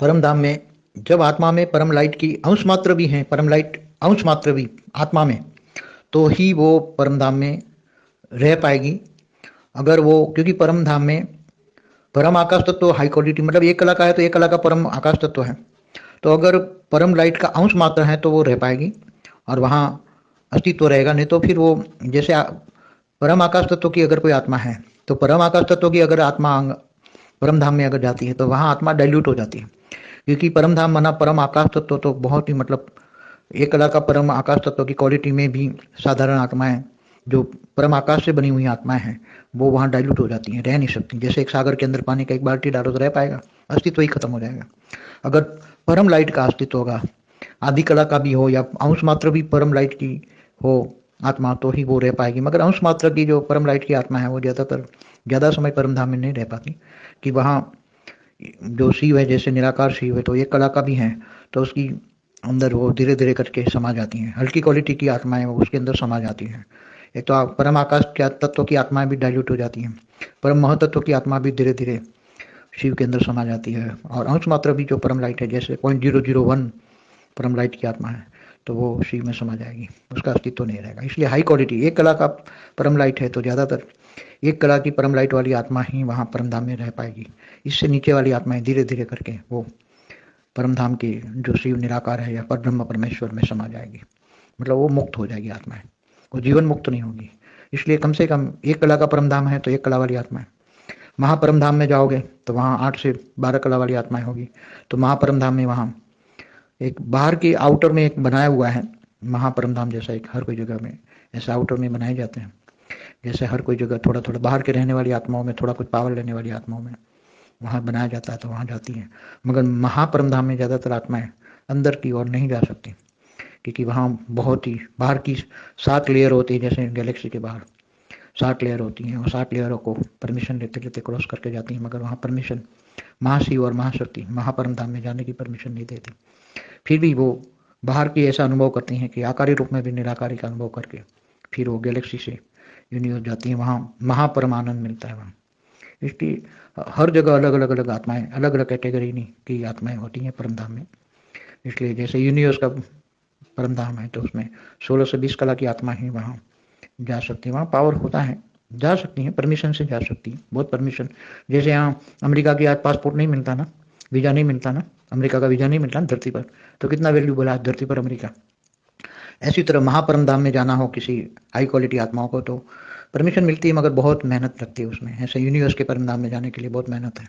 परम धाम में जब आत्मा में परम लाइट की अंश मात्र भी है, परम लाइट अंश मात्र भी आत्मा में, तो ही वो परम धाम में रह पाएगी। अगर वो, क्योंकि परम धाम में परम आकाश तत्व तो हाई क्वालिटी, मतलब एक कला का है तो एक कला का परम आकाश तत्व तो है, तो अगर परम लाइट का अंश मात्र है तो वो रह पाएगी और वहाँ अस्तित्व रहेगा। नहीं तो फिर वो जैसे परम आकाश तत्व की अगर कोई आत्मा है तो परम आकाश तत्व की अगर आत्मा परम धाम में अगर जाती है तो वहाँ आत्मा डाइल्यूट हो जाती है, क्योंकि परम धाम माना परम आकाश तत्व तो बहुत ही, मतलब एक कला का परम आकाश तत्व की क्वालिटी में भी साधारण आत्माएं जो परम आकाश से बनी हुई आत्माएं हैं वो वहाँ डाइल्यूट हो जाती हैं, रह नहीं सकती। जैसे एक सागर के अंदर पानी का एक बाल्टी डालो तो रह पाएगा, अस्तित्व ही खत्म हो जाएगा। अगर परम लाइट का अस्तित्व होगा, आदि कला का भी हो या अंश मात्र भी परम लाइट की हो आत्मा, तो ही वो रह पाएगी। मगर अंश मात्र की जो परम लाइट की आत्मा है वो ज़्यादा समय परम धाम में नहीं रह पाती, कि वहाँ जो शिव है, जैसे निराकार शिव है तो एक कला का भी है, तो उसकी अंदर वो धीरे धीरे करके समा जाती हैं। हल्की क्वालिटी की आत्माएं वो उसके अंदर समा जाती हैं। एक तो परम आकाश के तत्व की आत्माएं भी डाइल्यूट हो जाती हैं, परम महतत्व की आत्मा भी धीरे धीरे शिव के अंदर समा जाती है। और अंश मात्र भी जो परम लाइट है, जैसे 0.001 परम लाइट की आत्मा है, तो वो शिव में समा जाएगी, उसका अस्तित्व नहीं रहेगा। इसलिए हाई क्वालिटी एक कला का परम लाइट है तो ज़्यादातर एक कला की परम लाइट वाली आत्मा ही वहाँ परम धाम में रह पाएगी। इससे नीचे वाली आत्माएं धीरे धीरे करके वो परम धाम की जो शिव निराकार है या परब्रह्म परमेश्वर में समा जाएगी, मतलब वो मुक्त हो जाएगी आत्माएं, वो जीवन मुक्त नहीं होगी। इसलिए कम से कम एक कला का परम धाम है तो एक कला वाली आत्माएं, महापरम धाम में जाओगे तो वहाँ 8 से 12 कला वाली आत्माएं होगी। तो महापरम धाम में वहाँ एक बाहर के आउटर में एक बनाया हुआ है महापरम धाम जैसा, एक हर कोई जगह में ऐसे आउटर में बनाए जाते हैं। जैसे हर कोई जगह थोड़ा थोड़ा बाहर के रहने वाली आत्माओं में, थोड़ा कुछ पावर लेने वाली आत्माओं में वहाँ बनाया जाता है तो वहाँ जाती हैं। मगर महापरम धाम में ज़्यादातर आत्माएं अंदर की ओर नहीं जा सकती, क्योंकि वहाँ बहुत ही बाहर की 7 लेयर होती है। जैसे गैलेक्सी के बाहर 7 लेयर होती हैं और 7 लेयरों को परमिशन लेते लेते क्रॉस करके जाती हैं, मगर वहाँ परमिशन महाशिव और महाशक्ति महापरम धाम में जाने की परमिशन नहीं देती। फिर भी वो बाहर की ऐसा अनुभव करती हैं कि आकारी रूप में भी निराकारी का अनुभव करके फिर वो गैलेक्सी से यूनिवर्स जाती हैं, वहाँ महापरम आनंद मिलता है वहाँ। इसलिए हर जगह अलग अलग अलग आत्माएं, अलग अलग कैटेगरी की आत्माएं होती हैं परम धाम में। इसलिए जैसे यूनिवर्स का परम धाम है तो उसमें 16 से 20 कला की आत्मा ही वहाँ जा सकती है, वहाँ पावर होता है, जा सकती हैं, परमिशन से जा सकती है, बहुत परमिशन। जैसे यहाँ अमेरिका की आज पासपोर्ट नहीं मिलता ना, वीज़ा नहीं मिलता ना, अमेरिका का वीज़ा नहीं मिलता ना धरती पर, तो कितना वैल्यूबल है धरती पर अमेरिका। ऐसी तरह महापरम धाम में जाना हो किसी हाई क्वालिटी आत्माओं को तो परमिशन मिलती है, मगर बहुत मेहनत लगती है उसमें। ऐसे यूनिवर्स के परम धाम में जाने के लिए बहुत मेहनत है।